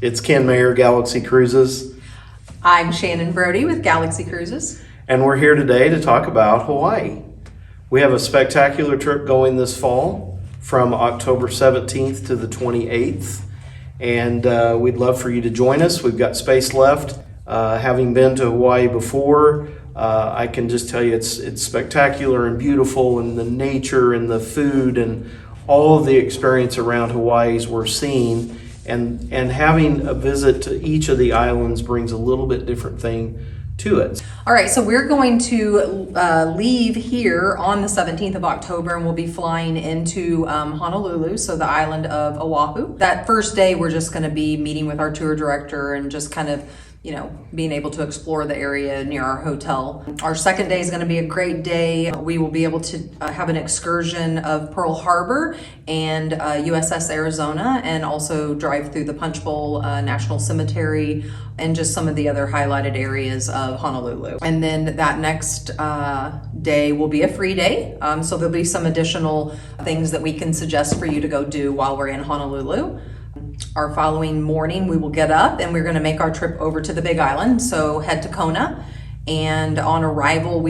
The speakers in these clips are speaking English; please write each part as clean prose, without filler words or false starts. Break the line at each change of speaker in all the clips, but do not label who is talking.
It's Ken Mayer, Galaxy Cruises.
I'm Shannon Brody with Galaxy Cruises.
And we're here today to talk about Hawaii. We have a spectacular trip going this fall from October 17th to the 28th. And we'd love for you to join us. We've got space left. Having been to Hawaii before, I can just tell you it's spectacular and beautiful, and the nature and the food and all of the experience around Hawaii is worth seeing. And having a visit to each of the islands brings a little bit different thing to it.
All right, so we're going to leave here on the 17th of October, and we'll be flying into Honolulu, so the island of Oahu. That first day, we're just going to be meeting with our tour director and just kind of, being able to explore the area near our hotel. Our second day is going to be a great day. We will be able to have an excursion of Pearl Harbor and USS Arizona, and also drive through the Punch Bowl National Cemetery and just some of the other highlighted areas of Honolulu. And then that next day will be a free day. So there'll be some additional things that we can suggest for you to go do while we're in Honolulu. Our following morning, we will get up and we're going to make our trip over to the Big Island. So head to Kona, and on arrival,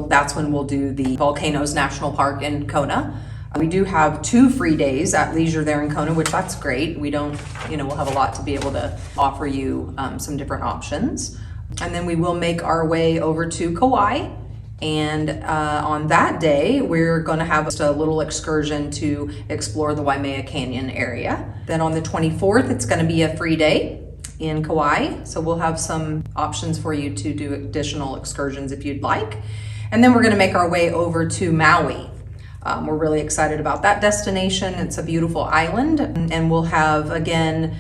that's when we'll do the Volcanoes National Park in Kona. We do have 2 free days at leisure there in Kona, which that's great. We don't, we'll have a lot to be able to offer you some different options. And then we will make our way over to Kauai. And on that day, we're going to have just a little excursion to explore the Waimea Canyon area. Then on the 24th, it's going to be a free day in Kauai. So we'll have some options for you to do additional excursions if you'd like. And then we're going to make our way over to Maui. We're really excited about that destination. It's a beautiful island, and we'll have, again,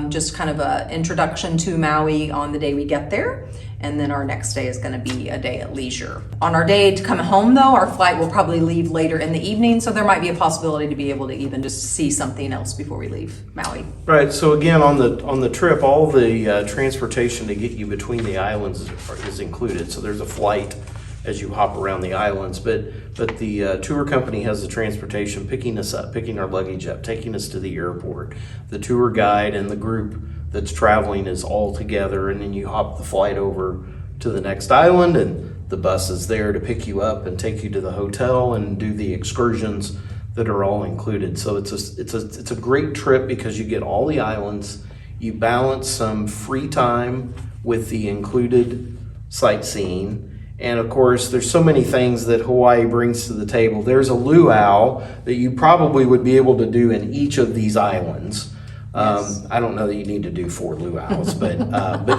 just kind of an introduction to Maui on the day we get there. And then our next day is going to be a day at leisure. On our day to come home, though, our flight will probably leave later in the evening, so there might be a possibility to be able to even just see something else before we leave Maui.
Right. So again, on the trip, all the transportation to get you between the islands is included. So there's a flight as you hop around the islands, but the tour company has the transportation picking us up, picking our luggage up, taking us to the airport. The tour guide and the group that's traveling is all together, and then you hop the flight over to the next island, and the bus is there to pick you up and take you to the hotel and do the excursions that are all included. So it's a great trip because you get all the islands, you balance some free time with the included sightseeing. And of course, there's so many things that Hawaii brings to the table. There's a luau that you probably would be able to do in each of these islands. Yes. I don't know that you need to do 4 luau's, but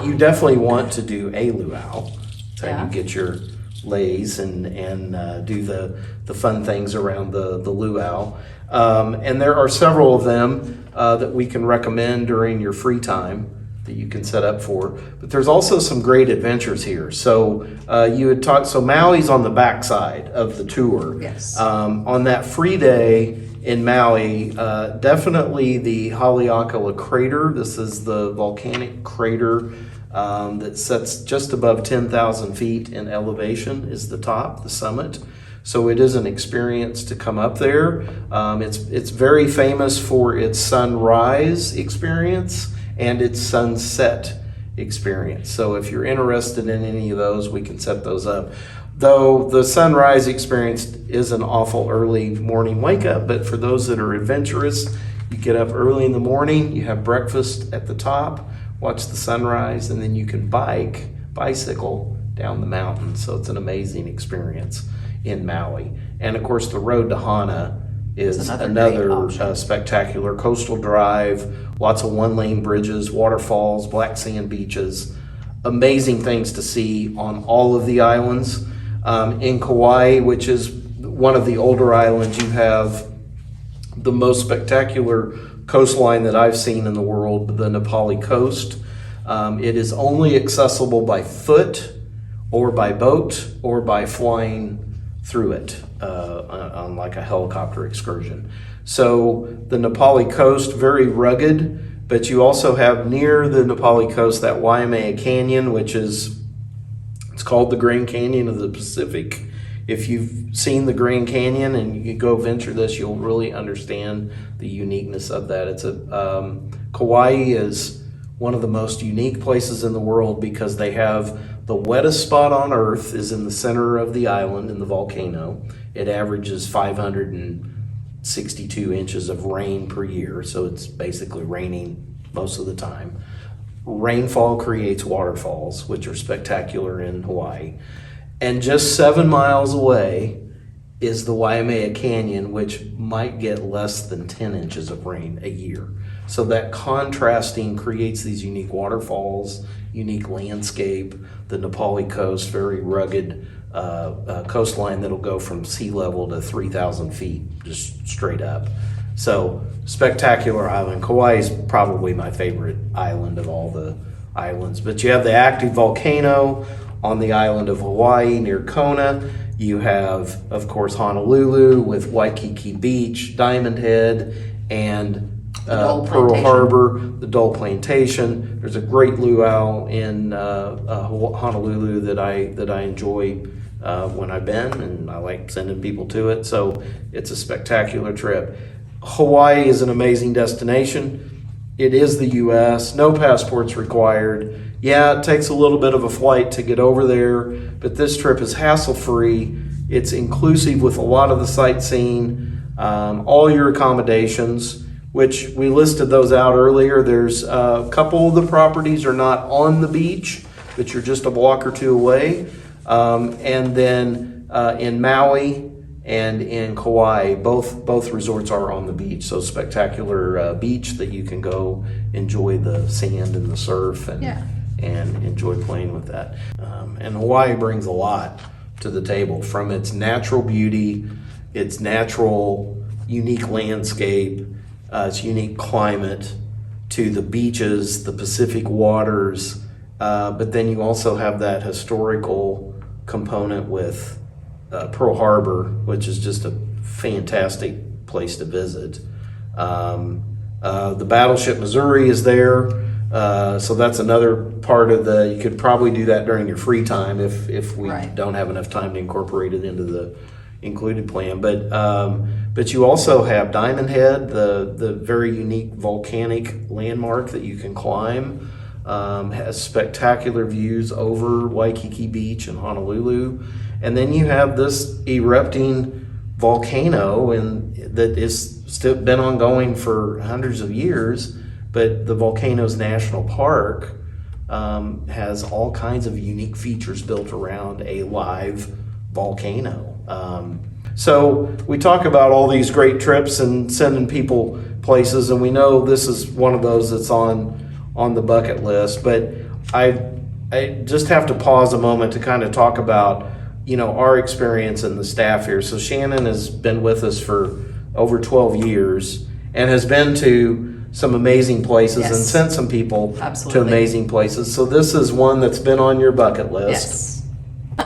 you definitely want to do a luau. So you get your lays and do the fun things around the luau. And there are several of them that we can recommend during your free time that you can set up for. But there's also some great adventures here. So you had talked, so Maui's on the backside of the tour.
Yes.
On that free day in Maui, definitely the Haleakala crater. This is the volcanic crater that sits just above 10,000 feet in elevation, is the top, the summit. So it is an experience to come up there. It's very famous for its sunrise experience and its sunset experience. So if you're interested in any of those, we can set those up. Though the sunrise experience is an awful early morning wake up, but for those that are adventurous, you get up early in the morning, you have breakfast at the top, watch the sunrise, and then you can bicycle down the mountain. So it's an amazing experience in Maui. And of course, the road to Hana is another spectacular coastal drive, lots of 1-lane bridges, waterfalls, black sand beaches, amazing things to see on all of the islands. In Kauai, which is one of the older islands, you have the most spectacular coastline that I've seen in the world, the Nepali coast. It is only accessible by foot or by boat or by flying through it on like a helicopter excursion. So the Nepali coast, very rugged, but you also have near the Nepali coast that Waimea Canyon, which is, it's called the Grand Canyon of the Pacific. If you've seen the Grand Canyon and you go venture this, you'll really understand the uniqueness of that. Kauai is one of the most unique places in the world because they have the wettest spot on Earth is in the center of the island in the volcano. It averages 562 inches of rain per year, so it's basically raining most of the time. Rainfall creates waterfalls, which are spectacular in Hawaii. And just 7 miles away is the Waimea Canyon, which might get less than 10 inches of rain a year. So that contrasting creates these unique waterfalls, unique landscape, the Nepali coast, very rugged coastline that'll go from sea level to 3,000 feet, just straight up. So spectacular island. Kauai is probably my favorite island of all the islands. But you have the active volcano on the island of Hawaii near Kona. You have, of course, Honolulu with Waikiki Beach, Diamond Head, and Pearl Harbor, the Dole Plantation. There's a great luau in Honolulu that I enjoy when I've been, and I like sending people to it. So it's a spectacular trip. Hawaii is an amazing destination. It is the U.S. No passports required. Yeah, it takes a little bit of a flight to get over there, but this trip is hassle-free. It's inclusive with a lot of the sightseeing, all your accommodations, which we listed those out earlier. There's a couple of the properties are not on the beach, but you're just a block or two away. And then in Maui and in Kauai, both resorts are on the beach. So spectacular beach that you can go enjoy the sand and the surf and enjoy playing with that. And Hawaii brings a lot to the table, from its natural beauty, its natural unique landscape, its unique climate, to the beaches, the Pacific waters, but then you also have that historical component with Pearl Harbor, which is just a fantastic place to visit. The Battleship Missouri is there, so that's another part of you could probably do that during your free time if we don't have enough time to incorporate it into the included plan. But you also have Diamond Head, the very unique volcanic landmark that you can climb. Has spectacular views over Waikiki Beach and Honolulu. And then you have this erupting volcano that is still been ongoing for hundreds of years, but the volcano's national park has all kinds of unique features built around a live volcano. So we talk about all these great trips and sending people places, and we know this is one of those that's on the bucket list, but I just have to pause a moment to kind of talk about, our experience and the staff here. So Shannon has been with us for over 12 years and has been to some amazing places and sent some people to amazing places. So this is one that's been on your bucket list.
Yes.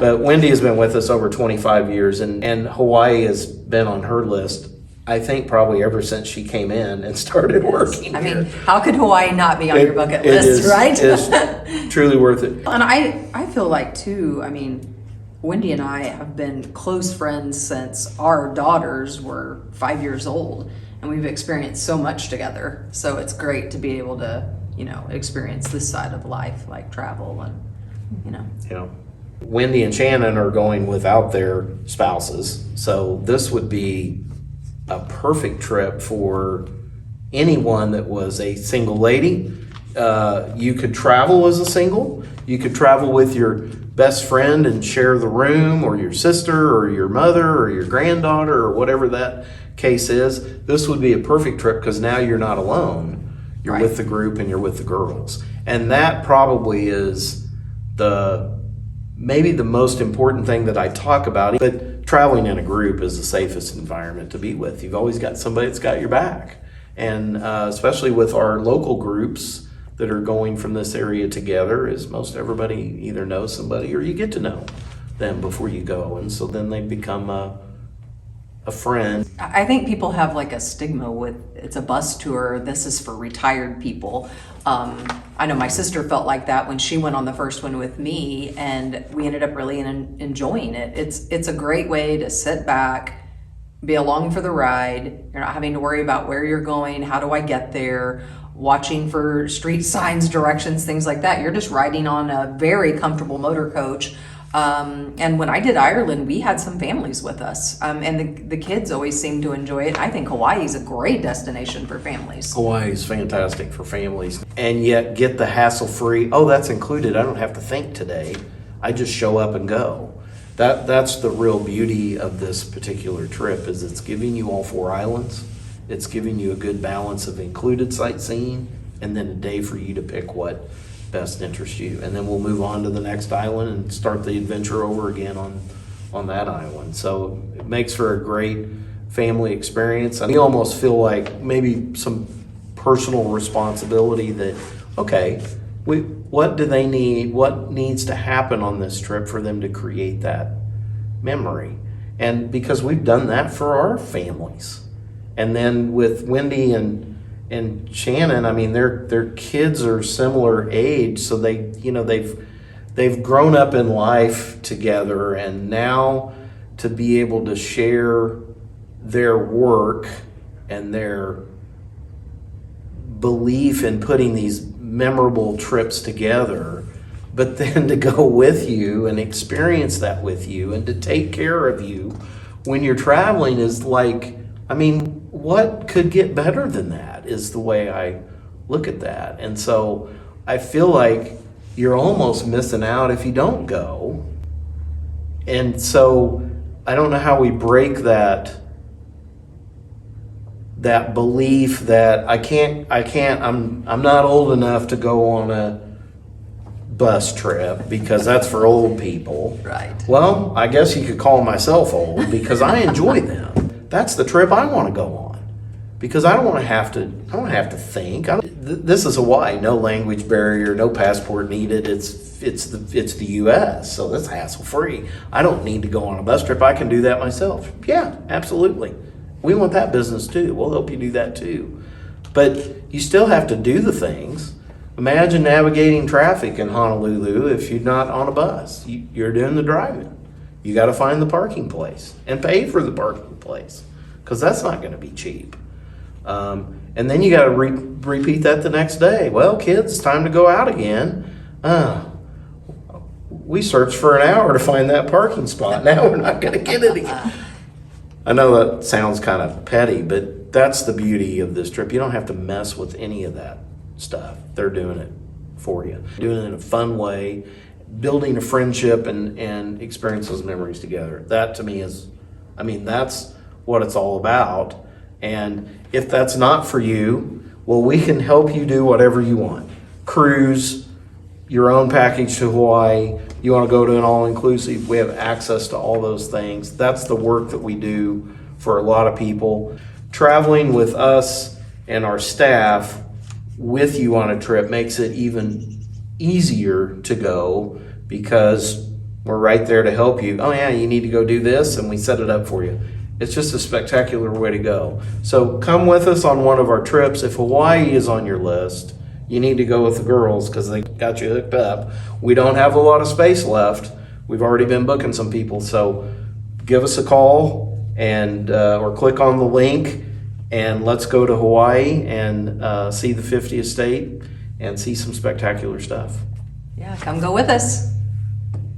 But Wendy has been with us over 25 years, and Hawaii has been on her list, I think, probably ever since she came in and started working here.
I mean, how could Hawaii not be on your bucket list, right?
It is truly worth it.
And I feel like, too, Wendy and I have been close friends since our daughters were 5 years old, and we've experienced so much together. So it's great to be able to, experience this side of life, like travel and.
Wendy and Shannon are going without their spouses, so this would be a perfect trip for anyone that was a single lady. You could travel as a single. You could travel with your best friend and share the room, or your sister or your mother or your granddaughter or whatever that case is. This would be a perfect trip because now you're not alone. You're with the group and you're with the girls. And that probably is maybe the most important thing that I talk about. But traveling in a group is the safest environment to be with. You've always got somebody that's got your back. And especially with our local groups that are going from this area together, is most everybody either knows somebody or you get to know them before you go. And so then they become a friend.
I think people have like a stigma with it's a bus tour, this is for retired people. I know my sister felt like that when she went on the first one with me, and we ended up really enjoying it. It's a great way to sit back, be along for the ride. You're not having to worry about where you're going, how do I get there, watching for street signs, directions, things like that. You're just riding on a very comfortable motor coach. And when I did Ireland, we had some families with us, and the kids always seem to enjoy it. I think Hawaii is a great destination for families.
Hawaii is fantastic for families, and yet get the hassle-free, oh, that's included, I don't have to think today. I just show up and go. That's the real beauty of this particular trip, is it's giving you all 4 islands. It's giving you a good balance of included sightseeing, and then a day for you to pick what best interests you. And then we'll move on to the next island and start the adventure over again on that island. So it makes for a great family experience. And you almost feel like maybe some personal responsibility that, okay, what do they need? What needs to happen on this trip for them to create that memory? And because we've done that for our families. And then with Wendy and Shannon, I mean, their kids are similar age, so they've grown up in life together, and now to be able to share their work and their belief in putting these memorable trips together, but then to go with you and experience that with you and to take care of you when you're traveling is like, I mean, what could get better than that is the way I look at that. And so I feel like you're almost missing out if you don't go. And so I don't know how we break that belief that I'm not old enough to go on a bus trip because that's for old people.
Right.
Well, I guess you could call myself old because I enjoy them. That's the trip I want to go on because I don't have to think. This is Hawaii, no language barrier, no passport needed. It's the U.S., so that's hassle free. I don't need to go on a bus trip. I can do that myself. Yeah, absolutely. We want that business too. We'll help you do that too. But you still have to do the things. Imagine navigating traffic in Honolulu if you're not on a bus. You're doing the driving. You got to find the parking place and pay for the parking place because that's not going to be cheap. And then you got to repeat that the next day. Well, kids, it's time to go out again. We searched for an hour to find that parking spot. Now we're not going to get it again. I know that sounds kind of petty, but that's the beauty of this trip. You don't have to mess with any of that stuff. They're doing it for you. Doing it in a fun way, building a friendship and experience those memories together. That to me is, I mean, that's what it's all about. And if that's not for you, well, we can help you do whatever you want. Cruise, your own package to Hawaii. You want to go to an all-inclusive, we have access to all those things. That's the work that we do for a lot of people. Traveling with us and our staff with you on a trip makes it even easier to go because we're right there to help you. Oh yeah, you need to go do this, and we set it up for you. It's just a spectacular way to go. So come with us on one of our trips. If Hawaii is on your list, you need to go with the girls because they got you hooked up. We don't have a lot of space left. We've already been booking some people. So give us a call and or click on the link and let's go to Hawaii and see the 50th state and see some spectacular stuff.
Yeah, come go with us.